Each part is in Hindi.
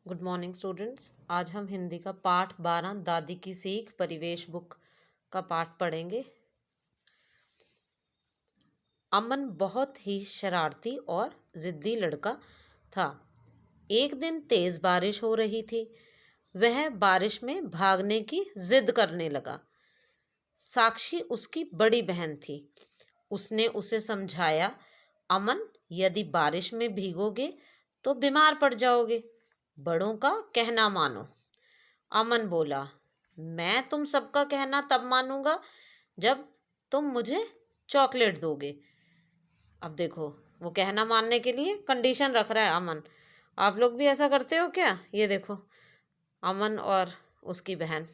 Good morning students. आज हम हिंदी का पाठ 12 दादी की सीख परिवेश बुक का पाठ पढ़ेंगे। अमन बहुत ही शरारती और ज़िद्दी लड़का था। एक दिन तेज़ बारिश हो रही थी। वह बारिश में भागने की जिद करने लगा। साक्षी उसकी बड़ी बहन थी। उसने उसे समझाया, अमन, यदि बारिश में भीगोगे तो बीमार पड़ जाओगे। बड़ों का कहना मानो। अमन बोला, मैं तुम सबका कहना तब मानूंगा जब तुम मुझे चॉकलेट दोगे। अब देखो, वो कहना मानने के लिए कंडीशन रख रहा है अमन। आप लोग भी ऐसा करते हो क्या? ये देखो, अमन और उसकी बहन।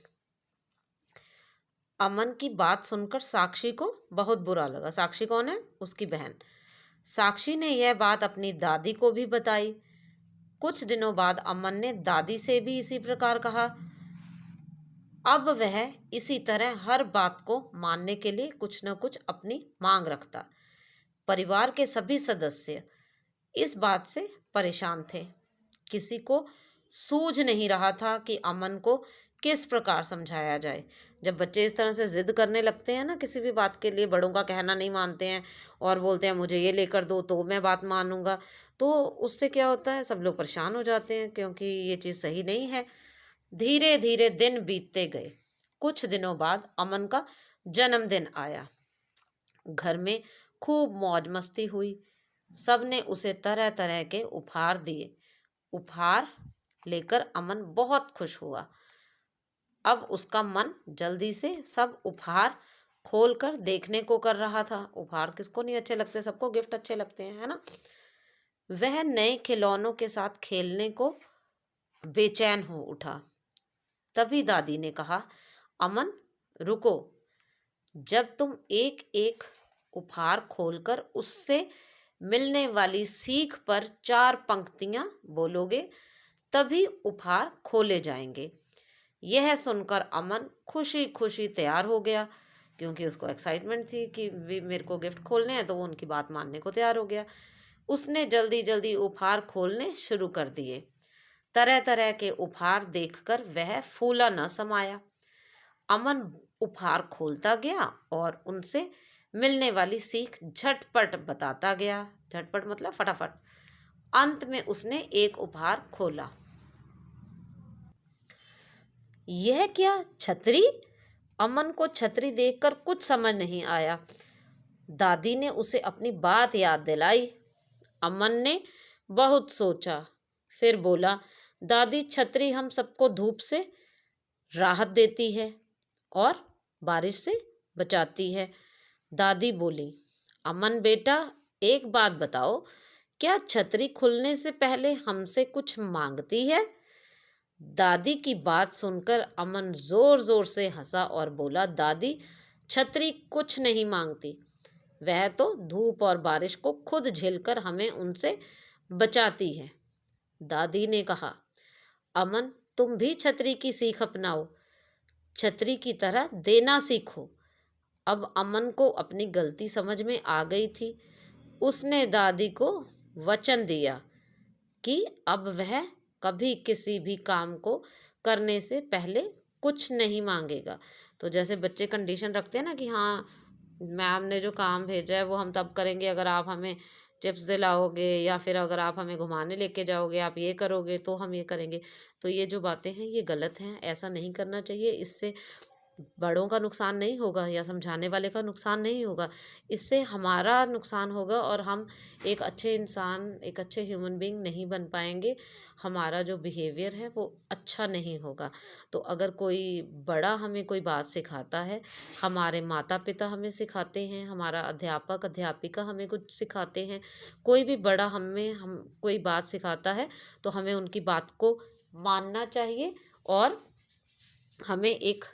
अमन की बात सुनकर साक्षी को बहुत बुरा लगा। साक्षी कौन है? उसकी बहन। साक्षी ने यह बात अपनी दादी को भी बताई। कुछ दिनों बाद अमन ने दादी से भी इसी प्रकार कहा। अब वह इसी तरह हर बात को मानने के लिए कुछ न कुछ अपनी मांग रखता। परिवार के सभी सदस्य इस बात से परेशान थे। किसी को सूझ नहीं रहा था कि अमन को किस प्रकार समझाया जाए। जब बच्चे इस तरह से जिद करने लगते हैं ना, किसी भी बात के लिए बड़ों का कहना नहीं मानते हैं और बोलते हैं मुझे ये लेकर दो तो मैं बात मानूंगा, तो उससे क्या होता है, सब लोग परेशान हो जाते हैं, क्योंकि ये चीज़ सही नहीं है। धीरे धीरे दिन बीतते गए। कुछ दिनों बाद अमन का जन्मदिन आया। घर में खूब मौज मस्ती हुई। सबने उसे तरह तरह के उपहार दिए। उपहार लेकर अमन बहुत खुश हुआ। अब उसका मन जल्दी से सब उपहार खोल कर देखने को कर रहा था। उपहार किसको नहीं अच्छे लगते? सबको गिफ्ट अच्छे लगते हैं, है ना। वह नए खिलौनों के साथ खेलने को बेचैन हो उठा। तभी दादी ने कहा, अमन, रुको। जब तुम एक एक उपहार खोलकर उससे मिलने वाली सीख पर 4 पंक्तियां बोलोगे, तभी उपहार खोले जाएंगे। यह सुनकर अमन खुशी खुशी तैयार हो गया, क्योंकि उसको एक्साइटमेंट थी कि भी मेरे को गिफ्ट खोलने हैं, तो वो उनकी बात मानने को तैयार हो गया। उसने जल्दी जल्दी उपहार खोलने शुरू कर दिए। तरह तरह के उपहार देखकर वह फूला न समाया। अमन उपहार खोलता गया और उनसे मिलने वाली सीख झटपट बताता गया। झटपट मतलब फटाफट। अंत में उसने एक उपहार खोला। यह क्या, छतरी? अमन को छतरी देखकर कुछ समझ नहीं आया। दादी ने उसे अपनी बात याद दिलाई। अमन ने बहुत सोचा, फिर बोला, दादी, छतरी हम सबको धूप से राहत देती है और बारिश से बचाती है। दादी बोली, अमन बेटा, एक बात बताओ, क्या छतरी खुलने से पहले हमसे कुछ मांगती है? दादी की बात सुनकर अमन जोर जोर से हंसा और बोला, दादी, छतरी कुछ नहीं मांगती। वह तो धूप और बारिश को खुद झेलकर हमें उनसे बचाती है। दादी ने कहा, अमन, तुम भी छतरी की सीख अपनाओ। छतरी की तरह देना सीखो। अब अमन को अपनी गलती समझ में आ गई थी। उसने दादी को वचन दिया कि अब वह कभी किसी भी काम को करने से पहले कुछ नहीं मांगेगा। तो जैसे बच्चे कंडीशन रखते हैं ना कि हाँ, मैम ने जो काम भेजा है वो हम तब करेंगे अगर आप हमें चिप्स दिलाओगे, या फिर अगर आप हमें घुमाने लेके जाओगे, आप ये करोगे तो हम ये करेंगे। तो ये जो बातें हैं ये गलत हैं, ऐसा नहीं करना चाहिए। इससे बड़ों का नुकसान नहीं होगा या समझाने वाले का नुकसान नहीं होगा, इससे हमारा नुकसान होगा और हम एक अच्छे इंसान, एक अच्छे ह्यूमन बीइंग नहीं बन पाएंगे। हमारा जो बिहेवियर है वो अच्छा नहीं होगा। तो अगर कोई बड़ा हमें कोई बात सिखाता है, हमारे माता पिता हमें सिखाते हैं, हमारा अध्यापक अध्यापिका हमें कुछ सिखाते हैं, कोई भी बड़ा हम कोई बात सिखाता है, तो हमें उनकी बात को मानना चाहिए और हमें एक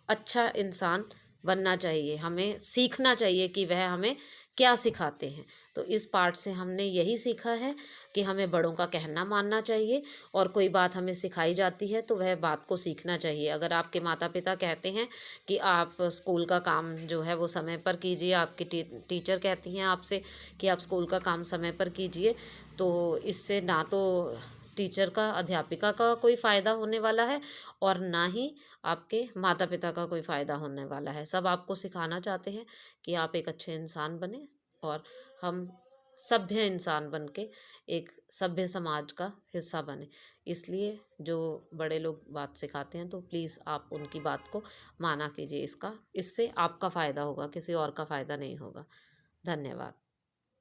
अच्छा इंसान बनना चाहिए। हमें सीखना चाहिए कि वह हमें क्या सिखाते हैं। तो इस पाठ से हमने यही सीखा है कि हमें बड़ों का कहना मानना चाहिए, और कोई बात हमें सिखाई जाती है तो वह बात को सीखना चाहिए। अगर आपके माता पिता कहते हैं कि आप स्कूल का काम जो है वो समय पर कीजिए, आपकी टीचर कहती हैं आपसे कि आप स्कूल का काम समय पर कीजिए, तो इससे ना तो टीचर का, अध्यापिका का कोई फ़ायदा होने वाला है और ना ही आपके माता पिता का कोई फ़ायदा होने वाला है। सब आपको सिखाना चाहते हैं कि आप एक अच्छे इंसान बने और हम सभ्य इंसान बन के एक सभ्य समाज का हिस्सा बने। इसलिए जो बड़े लोग बात सिखाते हैं तो प्लीज़ आप उनकी बात को माना कीजिए। इससे आपका फ़ायदा होगा, किसी और का फ़ायदा नहीं होगा। धन्यवाद।